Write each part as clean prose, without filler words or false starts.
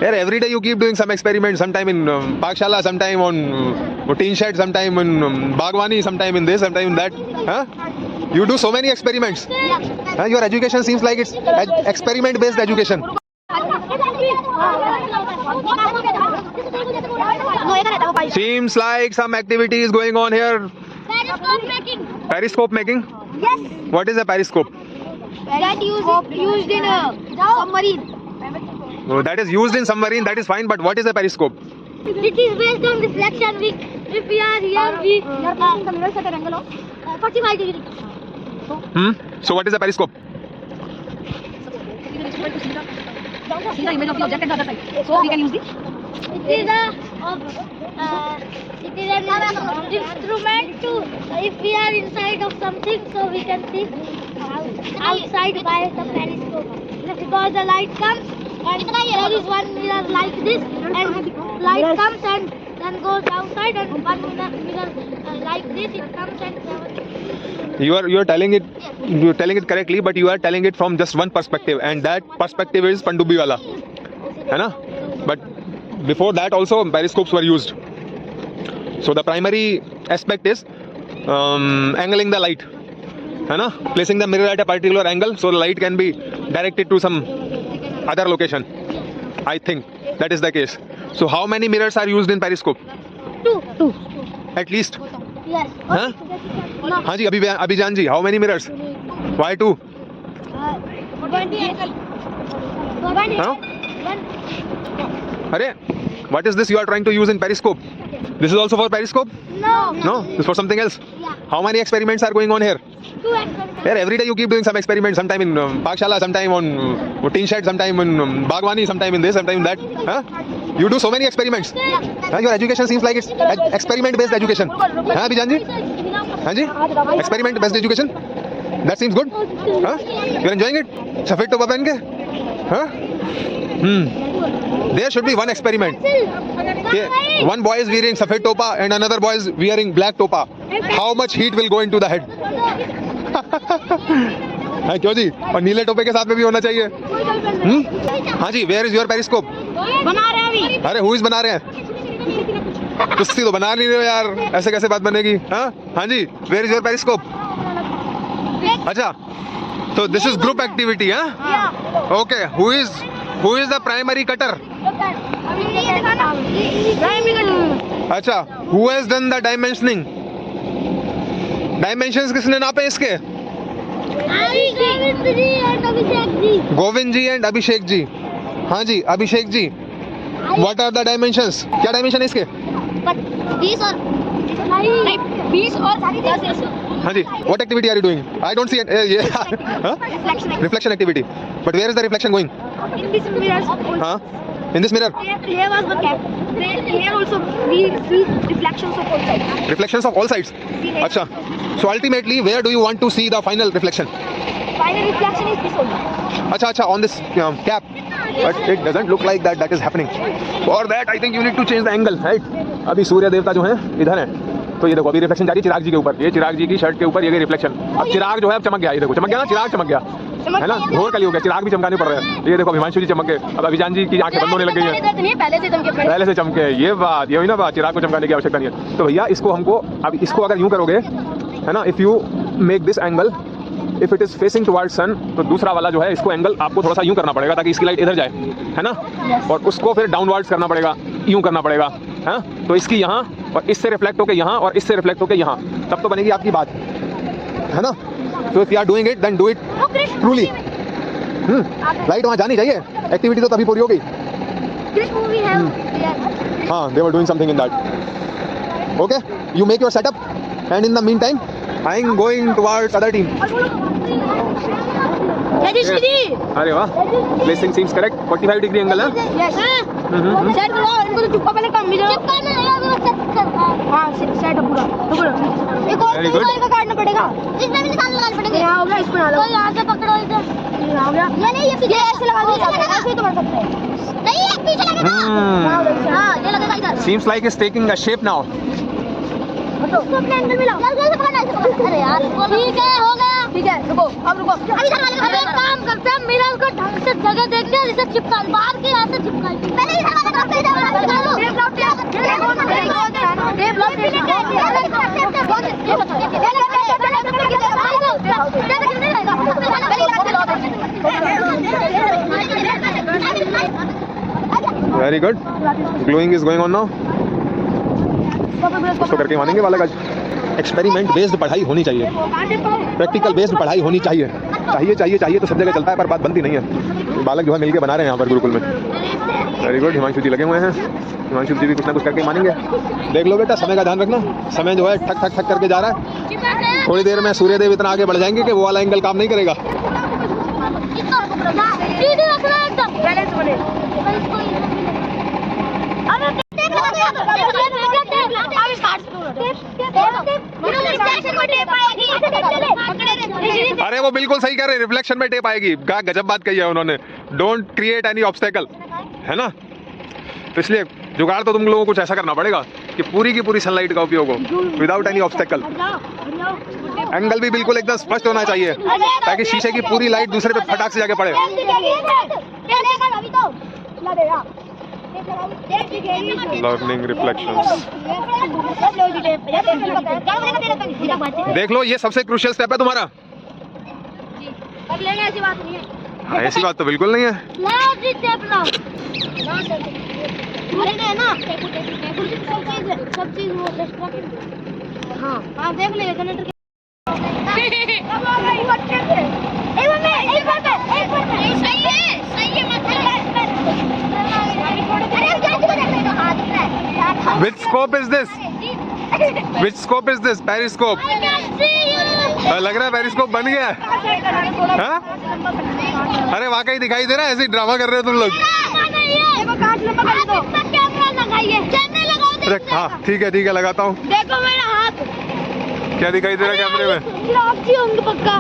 यार every day you keep doing some experiment, sometime in Pakshala, sometime on teen shed, sometime in Bagwani, sometime in this, sometime in that. Huh? You do so many experiments. Your education seems like it's experiment based education. Seems like some activity is going on here. Periscope making. Periscope making? Yes. What is a periscope? That used in a submarine. Oh, that is used in submarine, that is fine, but what is a periscope? It is based on reflection. If we are here, we are placing the mirrors at an angle of 45 degrees. So what is a periscope? See the image of the object at the other side. So we can use this. It is an instrument to, if we are inside of something, so we can see outside by the periscope. Because the light comes and there is one mirror like this, and light comes and then goes outside, and one mirror like this, it comes and You are telling it, you are telling it correctly, but you are telling it from just one perspective, and that perspective is Pandubbi wala, है ना? But before that also periscopes were used. So the primary aspect is angling the light, है ना? Placing the mirror at a particular angle so the light can be directed to some other location. I think that is the case. So how many mirrors are used in periscope? Two. At least. Yes. Huh? हाँ जी, अभिजान जी, how many mirrors? Why two? 28. Huh? अरे, what is this you are trying to use in periscope? This is also for periscope? No. No, this is for something else. Yeah. How many experiments are going on here? 2 experiments. Here every day you keep doing some experiments, sometime in Pakshala, sometime on teen shed, sometime in Bagwani, sometime in this, sometime in that. Huh? You do so many experiments. Your education seems like it's experiment based education. Huh, Abhijan ji? Huh, ji? Experiment based education? That seems good. Huh? You're enjoying it? Safed topa pehen ke? Huh? There should be one experiment. Yeah. One boy is wearing safed topa and another boy is wearing black topa. How much heat will go into the head? हाँ क्यों जी? और नीले टोपे के साथ में भी होना चाहिए. हाँ जी, where is your periscope? बना रहे हैं अभी. अरे who is बना रहे हैं? कुश्ती तो बना नहीं रहे हो यार, ऐसे कैसे बात बनेगी? हाँ जी, where is your periscope? अच्छा, so this is group activity, huh? Yeah. Okay, who is the primary cutter? अच्छा, who has done the dimensioning? Dimensions किसने नापे इसके? गोविंद जी एंड अभिषेक जी. हाँ जी, Abhishek ji. What are the dimensions? क्या dimension है इसके? 20 और हाँ जी. What activity are you doing? I don't see it. Huh? Reflection activity. But where is the reflection going? in this mirror. Huh? In this mirror? Here was the cap. Here also we see reflections of all sides. Reflections of all sides. अच्छा. So ultimately, where do you want to see the final reflection? Final reflection is this only. अच्छा, on this cap. But it doesn't look like that is happening. For that, I think you need to change the angle, right? अभी सूर्य देवता जो हैं इधर हैं. तो ये देखो अभी रिफ्लेक्शन जा रही है चिराग जी के ऊपर. ये चिराग जी की शर्ट के ऊपर ये रिफ्लेक्शन. अब चिराग जो है अब चमक गया. ये देखो चमक गया ना, चिराग चमक गया. है ना, घोर कली हो गया. चिराग भी चमकाने पड़ रहे हैं. ये देखो हिमांशु जी चमक गए. अब अभिजान जी की आंखें बंद होने लग गई हैं. पहले से चमके. ये बात, ये हुई ना बात. चिराग को चमकाने की आवश्यकता नहीं है. तो भैया इसको हमको, अब इसको अगर यूं करोगे, है ना, if you make this angle, if it is facing towards sun, तो दूसरा वाला जो है इसको एंगल आपको थोड़ा सा यूं करना पड़ेगा ताकि इसकी लाइट इधर जाए, है ना, और उसको फिर डाउनवर्ड्स करना पड़ेगा, यूं करना पड़ेगा, है. तो इसकी यहाँ और इससे रिफ्लेक्ट होकर यहाँ और इससे रिफ्लेक्ट होकर यहाँ, तब तो बनेगी आपकी बात, है ना. तो if you are doing it then do it truly. Light वहाँ जानी चाहिए. एक्टिविटी तो तभी पूरी हो गई. हाँ, they were doing something in that. Okay, you make your setup and in the mean time I am going towards other team. अरे वाह, placing seems correct. 45 degree angle है. Yes. सेट करो इनको. तो चुपका पहले कम मिलो. चुपका नहीं, हाँ सेट है पूरा. एक और का काटना पड़ेगा. इसमें भी निशान लगाना पड़ेगा. यहाँ होगा, इसमें ना लो. तो यहाँ से पकड़ो इधर. यहाँ होगा. नहीं, ये पीछे ऐसे लगा दो. ऐसे ही तो बन सकते हैं. नहीं, ये पीछे लगेगा. हाँ, ये लगेगा इधर. Seems like it's taking a shape now. इसको अपने एंगल में लाओ. जल्दी से पकड़ना. अरे यार ठीक है, हो गया. ठीक है रुको अब रुको अभी एक काम करते हैं, मिरर को ढंग से जगह देंगे और इसे चिपका बाहर के यहाँ से चिपका पहले इधर वाला काम इधर वाला लगा लो। Very good, glowing is going on now. उसको करके मानेंगे बालक आज। एक्सपेरिमेंट बेस्ड पढ़ाई होनी चाहिए, प्रैक्टिकल बेस्ड पढ़ाई होनी चाहिए। चाहिए तो सब जगह चलता है, पर बात बनती नहीं है। बालक जो है मिलके बना रहे हैं यहाँ पर गुरुकुल में। वेरी गुड, हिमांशु जी लगे हुए हैं। हिमांशु जी भी कुछ ना कुछ करके मानेंगे। देख लो बेटा, समय का ध्यान रखना। समय जो है ठक ठक ठक करके जा रहा है। थोड़ी देर में सूर्यदेव इतना आगे बढ़ जाएंगे कि वो वाला एंगल काम नहीं करेगा। अरे वो बिल्कुल सही कह रहे हैं, रिफ्लेक्शन में टेप आएगी। क्या गजब बात कही है उन्होंने। डोंट क्रिएट एनी ऑब्स्टेकल, है ना। तो इसलिए जुगाड़ तो तुम लोगों को कुछ ऐसा करना पड़ेगा कि पूरी की पूरी सनलाइट का उपयोग हो विदाउट एनी ऑब्स्टेकल। एंगल भी बिल्कुल एकदम स्पष्ट होना चाहिए ताकि शीशे की पूरी लाइट दूसरे पे फटाक से जाके पड़े। Learning reflections. देख लो, ये सबसे क्रूशियल स्टेप है तुम्हारा। ऐसी बात नहीं है। हाँ, ऐसी बात तो बिल्कुल नहीं है। अरे नहीं ना, सब चीज वो हाँ देख ले generator Which scope is this? Which scope is this? Periscope. लग रहा है पेरिस्कोप बन गया है। हाँ? अरे वाकई दिखाई दे रहा है, ऐसे ड्रामा कर रहे हो तुम लोग। हाँ ठीक है लगाता हूँ। देखो मेरा हाथ क्या दिखाई दे रहा है कैमरे में? होंगे पक्का।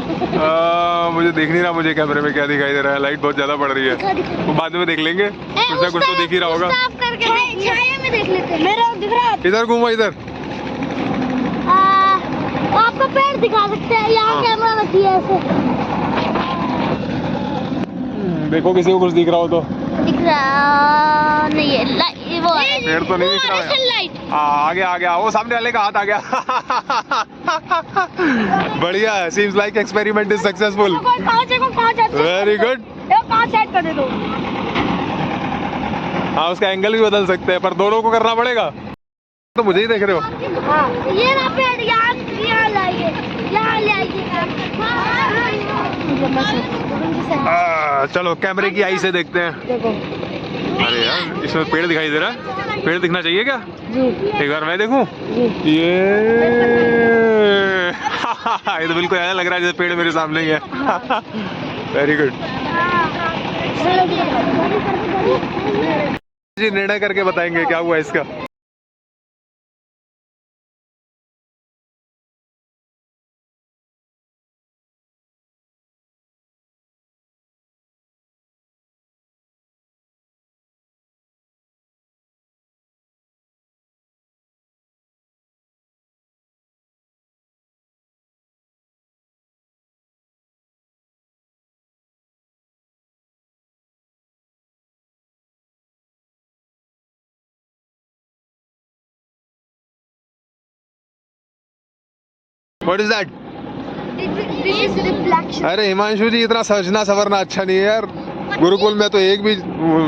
मुझे देख नहीं रहा, मुझे कैमरे में क्या दिखाई दे रहा है। लाइट बहुत ज्यादा पड़ रही है, वो बाद में देख लेंगे। कुछ ना कुछ तो दिख ही रहा होगा। साफ करके छाया में देख लेते हैं। मेरा दिख रहा है। इधर घूमो, इधर। आपका पैर दिखा सकते हैं, यहाँ कैमरा रखिए ऐसे। देखो किसी को कुछ दिख रहा हो तो। दिख रहा नहीं है, वो पैर तो नहीं दिख रहा है। आ गया वो सामने वाले का हाथ आ गया। बढ़िया है, seems like experiment is successful. Very good. हाँ, उसका एंगल भी बदल सकते हैं, पर दोनों को करना पड़ेगा। तो मुझे ही देख रहे हो। ये ना पेड़ यहाँ लाइए। चलो कैमरे की आई से देखते हैं। अरे यार, इसमें पेड़ दिखाई दे रहा है। पेड़ दिखना चाहिए क्या? एक बार मैं देखूं। ये ये तो बिल्कुल ऐसा लग रहा है जैसे पेड़ मेरे सामने ही है। वेरी गुड जी, निर्णय करके बताएंगे क्या हुआ इसका। What is that? This is reflection. अरे हिमांशु जी, इतना सजना सवरना अच्छा नहीं है यार। गुरुकुल में तो एक भी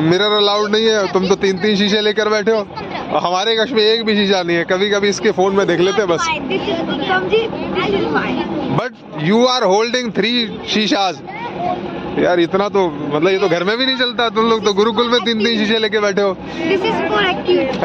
मिरर अलाउड नहीं है। तुम तो 3 शीशे लेकर बैठे हो, और हमारे कक्ष में एक भी शीशा नहीं है। कभी कभी इसके फोन में देख लेते हैं बस। बट यू आर होल्डिंग 3 शीशाज यार। इतना तो मतलब ये तो घर में भी नहीं चलता। तुम लोग तो गुरुकुल में 3 शीशे लेके बैठे हो। This is for active.